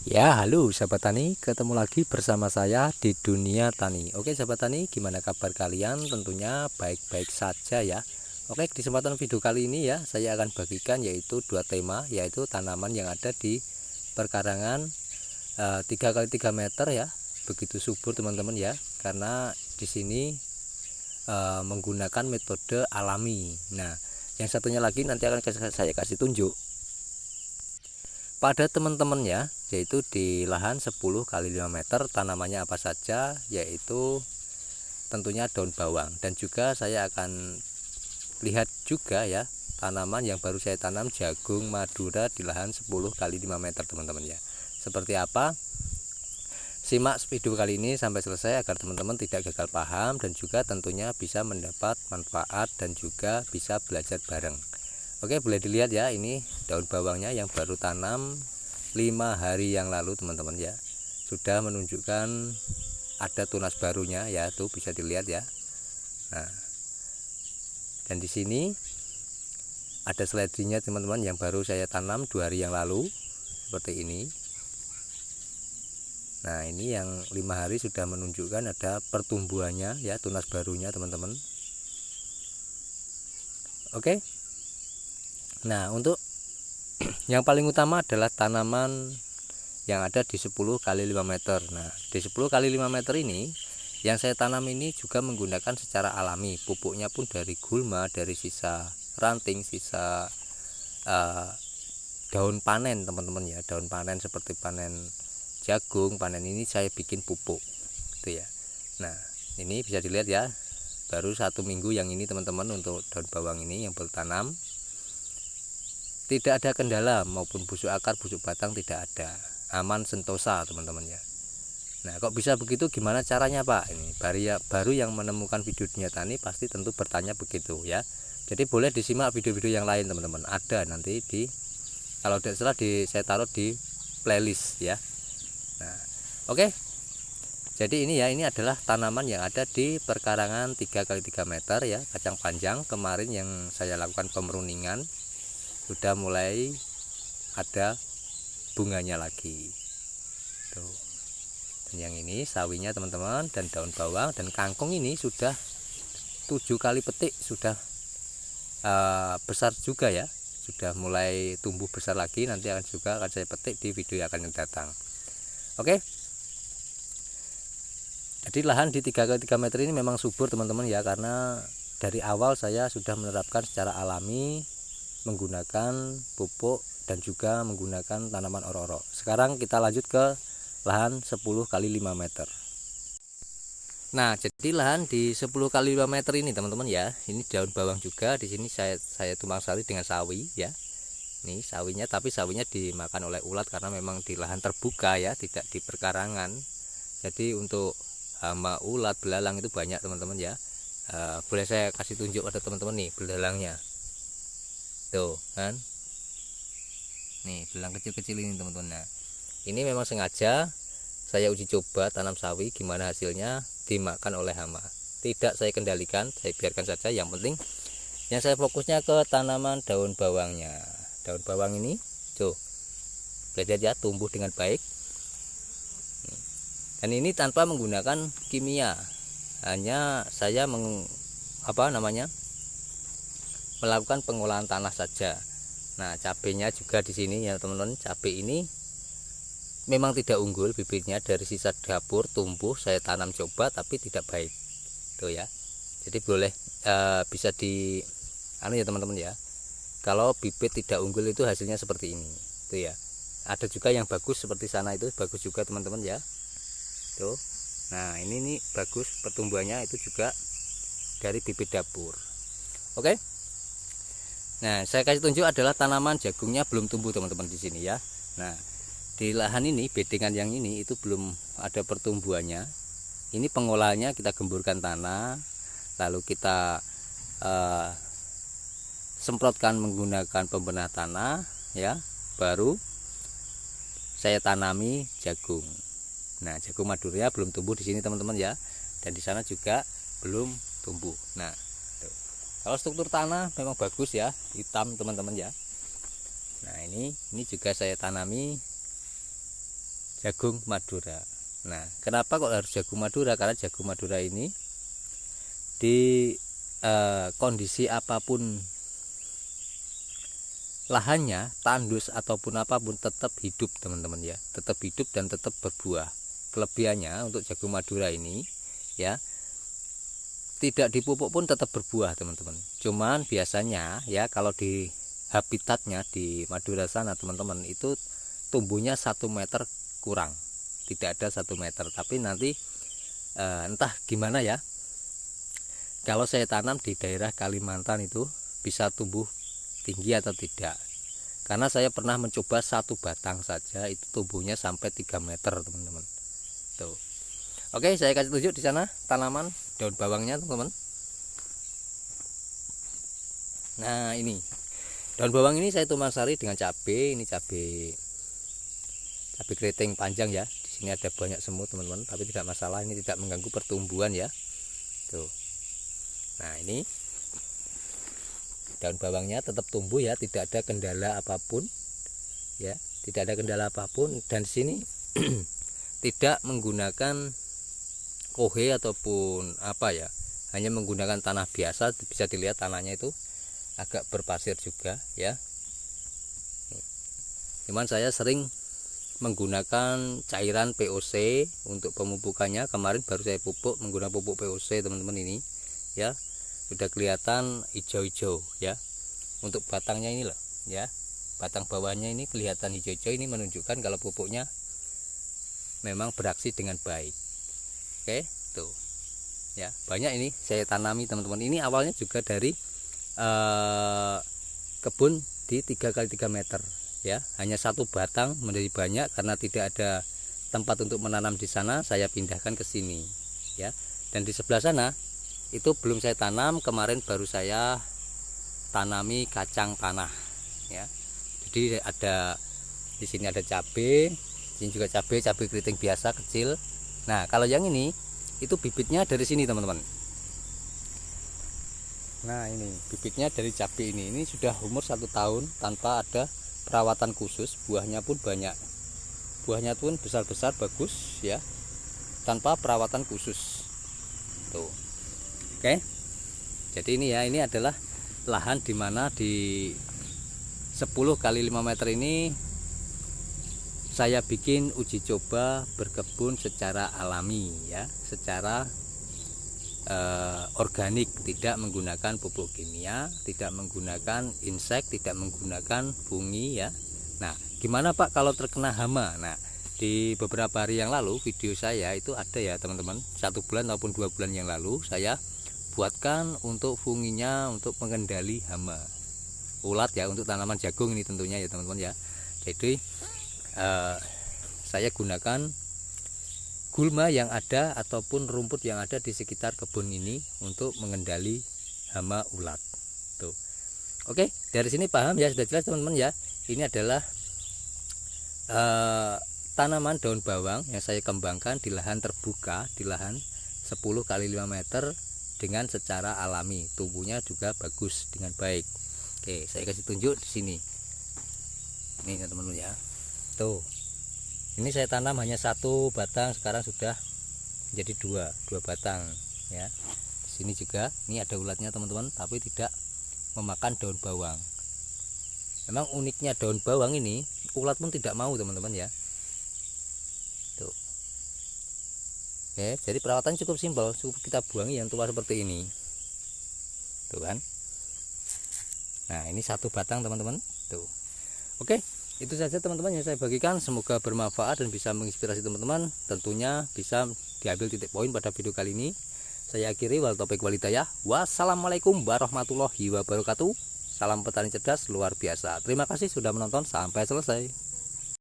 Ya, halo sahabat tani, ketemu lagi bersama saya di dunia tani. Oke sahabat tani, gimana kabar kalian? Tentunya baik-baik saja ya. Oke, di kesempatan video kali ini ya, saya akan bagikan yaitu dua tema, yaitu tanaman yang ada di perkarangan 3 x 3 meter ya. Begitu subur teman-teman ya, karena di sini menggunakan metode alami. Nah, yang satunya lagi nanti akan saya kasih tunjuk pada teman-teman ya, yaitu di lahan 10 x 5 meter tanamannya apa saja, yaitu tentunya daun bawang. Dan juga saya akan lihat juga ya tanaman yang baru saya tanam, jagung madura di lahan 10 x 5 meter teman-teman ya. Seperti apa? Simak video kali ini sampai selesai agar teman-teman tidak gagal paham dan juga tentunya bisa mendapat manfaat dan juga bisa belajar bareng. Oke, boleh dilihat ya, ini daun bawangnya yang baru tanam 5 hari yang lalu teman-teman ya. Sudah menunjukkan ada tunas barunya ya, tuh bisa dilihat ya. Nah, dan di sini ada seledrinya teman-teman yang baru saya tanam 2 hari yang lalu seperti ini. Nah, ini yang 5 hari sudah menunjukkan ada pertumbuhannya ya, tunas barunya teman-teman. Oke. Nah, untuk yang paling utama adalah tanaman yang ada di 10 x 5 meter. Nah, di 10 x 5 meter ini yang saya tanam ini juga menggunakan secara alami. Pupuknya pun dari gulma, dari sisa ranting, sisa daun panen teman-teman ya. Daun panen seperti panen jagung, panen ini saya bikin pupuk gitu ya. Nah, ini bisa dilihat ya, baru 1 minggu yang ini teman-teman untuk daun bawang ini yang bertanam. Tidak ada kendala maupun busuk akar, busuk batang tidak ada, aman sentosa teman-teman ya. Nah, kok bisa begitu, gimana caranya Pak? Ini baru yang menemukan video dunia tani pasti tentu bertanya begitu ya. Jadi boleh disimak video-video yang lain teman-teman, ada nanti di, kalau tidak salah saya taruh di playlist ya. Nah, oke. Jadi ini ya, ini adalah tanaman yang ada di perkarangan 3 x 3 meter ya, kacang panjang. Kemarin yang saya lakukan pemeruningan sudah mulai ada bunganya lagi tuh. Dan yang ini sawinya teman-teman, dan daun bawang dan kangkung ini sudah 7 kali petik, sudah besar juga ya, sudah mulai tumbuh besar lagi. Nanti akan saya petik di video yang akan datang. Oke. Jadi lahan di 3 x 3 meter ini memang subur teman-teman ya, karena dari awal saya sudah menerapkan secara alami menggunakan pupuk dan juga menggunakan tanaman oro-oro. Sekarang kita lanjut ke lahan 10 x 5 meter. Nah, jadi lahan di 10 x 5 meter ini teman-teman ya, ini daun bawang juga. Di sini saya tumpang sari dengan sawi ya. Ini sawinya, tapi sawinya dimakan oleh ulat karena memang di lahan terbuka ya, tidak di perkarangan. Jadi untuk hama, ulat, belalang itu banyak teman-teman ya. Boleh saya kasih tunjuk pada teman-teman nih belalangnya. Tuh kan, nih belang kecil-kecil ini teman-teman. Nah, ini memang sengaja saya uji coba tanam sawi, gimana hasilnya, dimakan oleh hama. Tidak saya kendalikan, saya biarkan saja. Yang penting yang saya fokusnya ke tanaman daun bawangnya. Daun bawang ini tuh belajar ya, tumbuh dengan baik. Dan ini tanpa menggunakan kimia, hanya saya melakukan pengolahan tanah saja. Nah, cabenya juga di sini ya teman-teman. Cabai ini memang tidak unggul, bibitnya dari sisa dapur tumbuh, saya tanam coba tapi tidak baik tuh ya. Jadi boleh bisa di ya teman-teman ya, kalau bibit tidak unggul itu hasilnya seperti ini tuh ya. Ada juga yang bagus seperti sana, itu bagus juga teman-teman ya tuh. Nah, ini nih bagus pertumbuhannya, itu juga dari bibit dapur. Oke. Nah, saya kasih tunjuk adalah tanaman jagungnya belum tumbuh teman-teman di sini ya. Nah, di lahan ini bedengan yang ini itu belum ada pertumbuhannya. Ini pengolahannya kita gemburkan tanah, lalu kita semprotkan menggunakan pembenah tanah ya, baru saya tanami jagung. Nah, jagung madura belum tumbuh di sini teman-teman ya, dan di sana juga belum tumbuh. Nah, tuh. Kalau struktur tanah memang bagus ya, hitam teman-teman ya. Nah, ini juga saya tanami jagung Madura. Nah, kenapa kok harus jagung Madura? Karena jagung Madura ini di kondisi apapun lahannya, tandus ataupun apapun, tetap hidup teman-teman ya, tetap hidup dan tetap berbuah. Kelebihannya untuk jagung Madura ini ya, tidak dipupuk pun tetap berbuah teman-teman. Cuman biasanya ya, kalau di habitatnya di Madura sana teman-teman, itu tumbuhnya 1 meter kurang, tidak ada 1 meter. Tapi nanti entah gimana ya, kalau saya tanam di daerah Kalimantan itu bisa tumbuh tinggi atau tidak, karena saya pernah mencoba 1 batang saja itu tumbuhnya sampai 3 meter teman-teman tuh. Oke, saya kasih tunjuk di sana tanaman daun bawangnya teman-teman. Nah, ini daun bawang ini saya tumbang sari dengan cabai. Ini cabai keriting panjang ya. Di sini ada banyak semut teman-teman, tapi tidak masalah, ini tidak mengganggu pertumbuhan ya tuh. Nah, ini daun bawangnya tetap tumbuh ya, tidak ada kendala apapun ya, tidak ada kendala apapun. Dan di sini tidak menggunakan kohe ataupun apa ya, hanya menggunakan tanah biasa. Bisa dilihat tanahnya itu agak berpasir juga ya. Cuman saya sering menggunakan cairan POC untuk pemupukannya. Kemarin baru saya pupuk menggunakan pupuk POC teman-teman, ini ya sudah kelihatan hijau-hijau ya. Untuk batangnya ini loh ya, batang bawahnya ini kelihatan hijau-hijau, ini menunjukkan kalau pupuknya memang beraksi dengan baik. Oke tuh ya, banyak ini saya tanami teman-teman. Ini awalnya juga dari kebun di 3x3 meter ya, hanya 1 batang menjadi banyak karena tidak ada tempat untuk menanam di sana. Saya pindahkan ke sini ya. Dan di sebelah sana itu belum saya tanam, kemarin baru saya tanami kacang tanah ya. Jadi ada di sini ada cabai, ini juga cabai keriting biasa kecil. Nah, kalau yang ini itu bibitnya dari sini teman-teman. Nah, ini bibitnya dari cabai ini sudah umur 1 tahun tanpa ada perawatan khusus. Buahnya pun banyak, buahnya pun besar-besar bagus ya, tanpa perawatan khusus tuh. Oke, jadi ini ya, ini adalah lahan dimana di 10 x 5 meter ini saya bikin uji coba berkebun secara alami ya, secara organik, tidak menggunakan pupuk kimia, tidak menggunakan insek, tidak menggunakan fungi ya. Nah, gimana Pak kalau terkena hama? Nah, di beberapa hari yang lalu video saya itu ada ya teman-teman, 1 bulan maupun 2 bulan yang lalu saya buatkan untuk funginya, untuk mengendali hama ulat ya, untuk tanaman jagung ini tentunya ya teman-teman ya. Jadi saya gunakan gulma yang ada ataupun rumput yang ada di sekitar kebun ini untuk mengendali hama ulat tuh. Oke, dari sini paham ya, sudah jelas teman-teman ya. Ini adalah tanaman daun bawang yang saya kembangkan di lahan terbuka, di lahan 10 x 5 meter dengan secara alami. Tumbuhnya juga bagus dengan baik. Oke, saya kasih tunjuk di sini. Ini ya teman-teman ya. Tuh. Ini saya tanam hanya 1 batang, sekarang sudah menjadi 2 batang ya. Di sini juga ini ada ulatnya teman-teman, tapi tidak memakan daun bawang. Memang uniknya daun bawang ini, ulat pun tidak mau teman-teman ya. Tuh. Oke, jadi perawatan cukup simpel, cukup kita buangi yang tua seperti ini. Tuh kan. Nah, ini 1 batang teman-teman. Tuh. Oke. Itu saja teman-teman yang saya bagikan, semoga bermanfaat dan bisa menginspirasi teman-teman. Tentunya bisa diambil titik poin pada video kali ini. Saya akhiri, wal taufiq wal hidayah. Wassalamualaikum warahmatullahi wabarakatuh. Salam petani cerdas luar biasa. Terima kasih sudah menonton sampai selesai.